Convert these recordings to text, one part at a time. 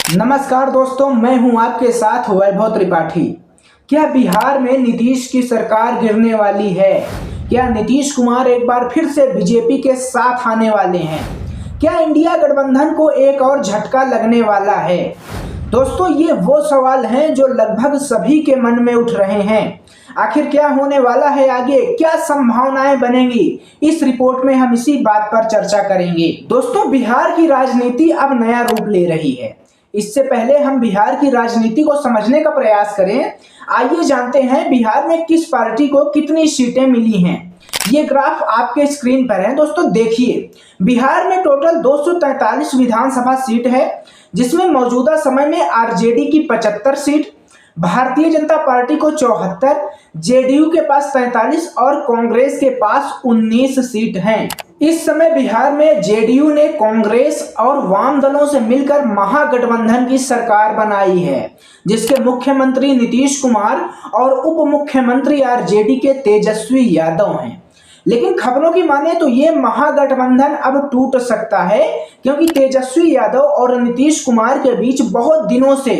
नमस्कार दोस्तों, मैं हूं आपके साथ वैभव त्रिपाठी। क्या बिहार में नीतीश की सरकार गिरने वाली है? क्या नीतीश कुमार एक बार फिर से बीजेपी के साथ आने वाले हैं? क्या इंडिया गठबंधन को एक और झटका लगने वाला है? दोस्तों, ये वो सवाल हैं जो लगभग सभी के मन में उठ रहे हैं। आखिर क्या होने वाला है आगे, क्या संभावनाएं बनेंगी, इस रिपोर्ट में हम इसी बात पर चर्चा करेंगे। दोस्तों, बिहार की राजनीति अब नया रूप ले रही है। इससे पहले हम बिहार की राजनीति को समझने का प्रयास करें। आइए जानते हैं बिहार में किस पार्टी को कितनी सीटें मिली हैं। ये ग्राफ आपके स्क्रीन पर है दोस्तों, देखिए। बिहार में टोटल 243 विधानसभा सीट है, जिसमें मौजूदा समय में आरजेडी की 75 सीट, भारतीय जनता पार्टी को 74, जेडीयू के पास 43 और कांग्रेस के पास 19 सीट हैं। इस समय बिहार में जेडीयू ने कांग्रेस और वाम दलों से मिलकर महागठबंधन की सरकार बनाई है, जिसके मुख्यमंत्री नीतीश कुमार और उप मुख्यमंत्री आरजेडी के तेजस्वी यादव हैं। लेकिन खबरों की माने तो ये महागठबंधन अब टूट सकता है, क्योंकि तेजस्वी यादव और नीतीश कुमार के बीच बहुत दिनों से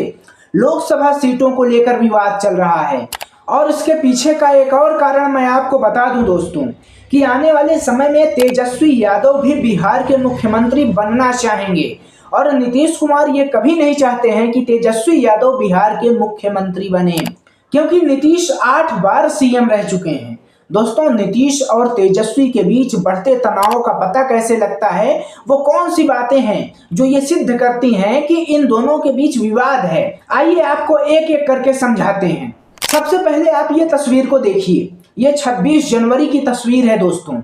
लोकसभा सीटों को लेकर विवाद चल रहा है। और इसके पीछे का एक और कारण मैं आपको बता दूं दोस्तों, कि आने वाले समय में तेजस्वी यादव भी बिहार के मुख्यमंत्री बनना चाहेंगे और नीतीश कुमार ये कभी नहीं चाहते हैं कि तेजस्वी यादव बिहार के मुख्यमंत्री बने, क्योंकि नीतीश 8 बार सीएम रह चुके हैं। दोस्तों, नीतीश और तेजस्वी के बीच बढ़ते तनाव का पता कैसे लगता है? वो कौन सी बातें हैं जो ये सिद्ध करती हैं कि इन दोनों के बीच विवाद है? आइए आपको एक एक करके समझाते हैं। सबसे पहले आप ये तस्वीर को देखिए। ये 26 जनवरी की तस्वीर है दोस्तों।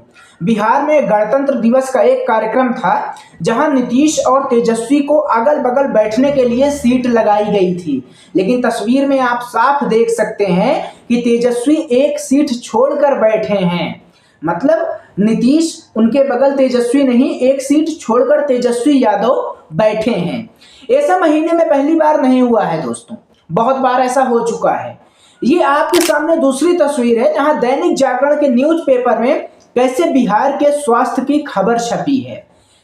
बिहार में गणतंत्र दिवस का एक कार्यक्रम था, जहां नीतीश और तेजस्वी को अगल बगल बैठने के लिए सीट लगाई गई थी। लेकिन तस्वीर में आप साफ देख सकते हैं कि तेजस्वी एक सीट छोड़कर बैठे हैं। मतलब नीतीश उनके बगल, तेजस्वी नहीं, एक सीट छोड़कर तेजस्वी यादव बैठे हैं। ऐसा महीने में पहली बार नहीं हुआ है दोस्तों, बहुत बार ऐसा हो चुका है। ये आपके सामने दूसरी तस्वीर है, जहां दैनिक जागरण के न्यूज़पेपर में कैसे बिहार के स्वास्थ्य की खबर छपी है,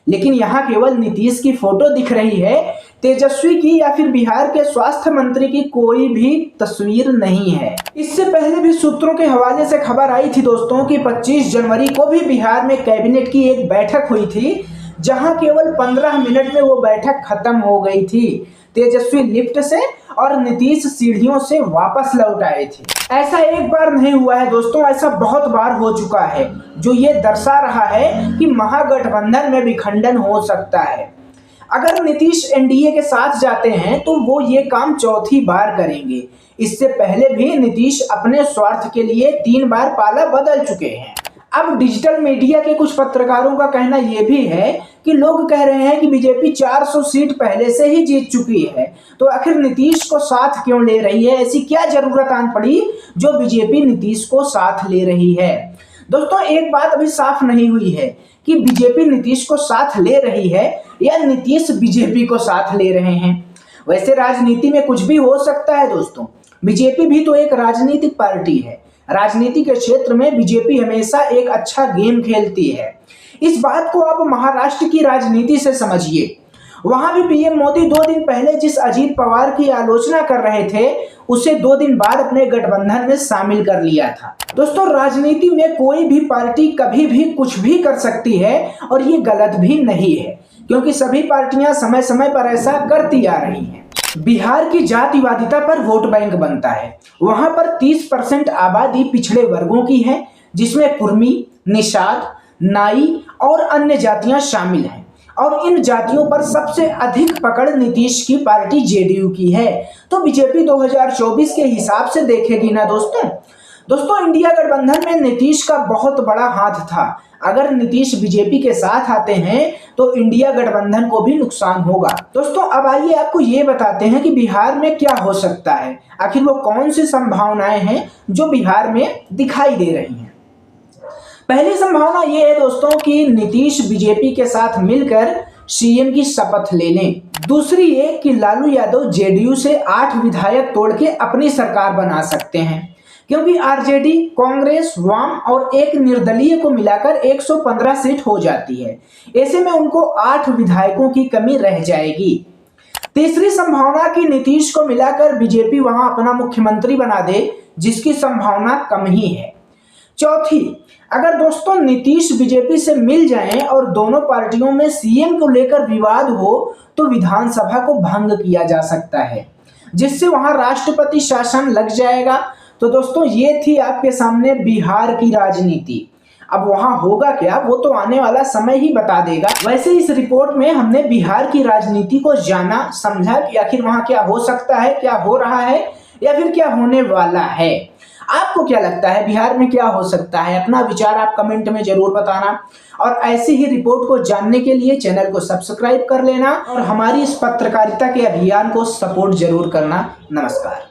लेकिन यहाँ केवल नीतीश की फोटो दिख रही है, तेजस्वी की या फिर बिहार के स्वास्थ्य मंत्री की कोई भी तस्वीर नहीं है। इससे पहले भी सूत्रों के हवाले से खबर आई थी दोस्तों कि 25 जनवरी को भी बिहार में कैबिनेट की एक बैठक हुई थी, जहां केवल 15 मिनट में वो बैठक खत्म हो गई थी। तेजस्वी लिफ्ट से और नीतीश सीढ़ियों से वापस लौट आए थे। ऐसा एक बार नहीं हुआ है दोस्तों, ऐसा बहुत बार हो चुका है, जो ये दर्शा रहा है कि महागठबंधन में विखंडन हो सकता है। अगर नीतीश एनडीए के साथ जाते हैं तो वो ये काम चौथी बार करेंगे। इससे पहले भी नीतीश अपने स्वार्थ के लिए 3 बार पाला बदल चुके हैं। अब डिजिटल मीडिया के कुछ पत्रकारों का कहना यह भी है कि लोग कह रहे हैं कि बीजेपी 400 सीट पहले से ही जीत चुकी है, तो आखिर नीतीश को साथ क्यों ले रही है? ऐसी क्या जरूरत आन पड़ी जो बीजेपी नीतीश को साथ ले रही है? दोस्तों, एक बात अभी साफ नहीं हुई है कि बीजेपी नीतीश को साथ ले रही है या नीतीश बीजेपी को साथ ले रहे हैं। वैसे राजनीति में कुछ भी हो सकता है दोस्तों। बीजेपी भी तो एक राजनीतिक पार्टी है। राजनीति के क्षेत्र में बीजेपी हमेशा एक अच्छा गेम खेलती है। इस बात को आप महाराष्ट्र की राजनीति से समझिए। वहां भी पीएम मोदी 2 दिन पहले जिस अजीत पवार की आलोचना कर रहे थे, उसे 2 दिन बाद अपने गठबंधन में शामिल कर लिया था। दोस्तों, राजनीति में कोई भी पार्टी कभी भी कुछ भी कर सकती है और ये गलत भी नहीं है, क्योंकि सभी पार्टियां समय समय पर ऐसा करती आ रही हैं। बिहार की जातिवादिता पर वोट बैंक बनता है। वहां पर 30% आबादी पिछड़े वर्गों की है, जिसमें कुर्मी, निषाद, नाई और अन्य जातियां शामिल हैं। और इन जातियों पर सबसे अधिक पकड़ नीतीश की पार्टी जेडीयू की है। तो बीजेपी 2024 के हिसाब से देखेगी ना दोस्तों, इंडिया गठबंधन में नीतीश का बहुत बड़ा हाथ था। अगर नीतीश बीजेपी के साथ आते हैं तो इंडिया गठबंधन को भी नुकसान होगा। दोस्तों, अब आइए आपको ये बताते हैं कि बिहार में क्या हो सकता है। आखिर वो कौन सी संभावनाएं हैं जो बिहार में दिखाई दे रही हैं। पहली संभावना ये है दोस्तों कि नीतीश बीजेपी के साथ मिलकर सीएम की शपथ ले लें। दूसरी ये कि लालू यादव जेडीयू से 8 विधायक तोड़ के अपनी सरकार बना सकते हैं, क्योंकि आरजेडी, कांग्रेस, वाम और एक निर्दलीय को मिलाकर 115 सीट हो जाती है। ऐसे में उनको 8 विधायकों की कमी रह जाएगी। तीसरी संभावना कि नीतीश को मिलाकर बीजेपी वहां अपना मुख्यमंत्री बना दे, जिसकी संभावना कम ही है। चौथी, अगर दोस्तों नीतीश बीजेपी से मिल जाएं और दोनों पार्टियों में सीएम को लेकर विवाद हो तो विधानसभा को भंग किया जा सकता है, जिससे वहां राष्ट्रपति शासन लग जाएगा। तो दोस्तों ये थी आपके सामने बिहार की राजनीति। अब वहां होगा क्या वो तो आने वाला समय ही बता देगा। वैसे इस रिपोर्ट में हमने बिहार की राजनीति को जाना, समझा कि आखिर वहां क्या हो सकता है, क्या हो रहा है या फिर क्या होने वाला है। आपको क्या लगता है बिहार में क्या हो सकता है? अपना विचार आप कमेंट में जरूर बताना और ऐसी ही रिपोर्ट को जानने के लिए चैनल को सब्सक्राइब कर लेना और हमारी इस पत्रकारिता के अभियान को सपोर्ट जरूर करना। नमस्कार।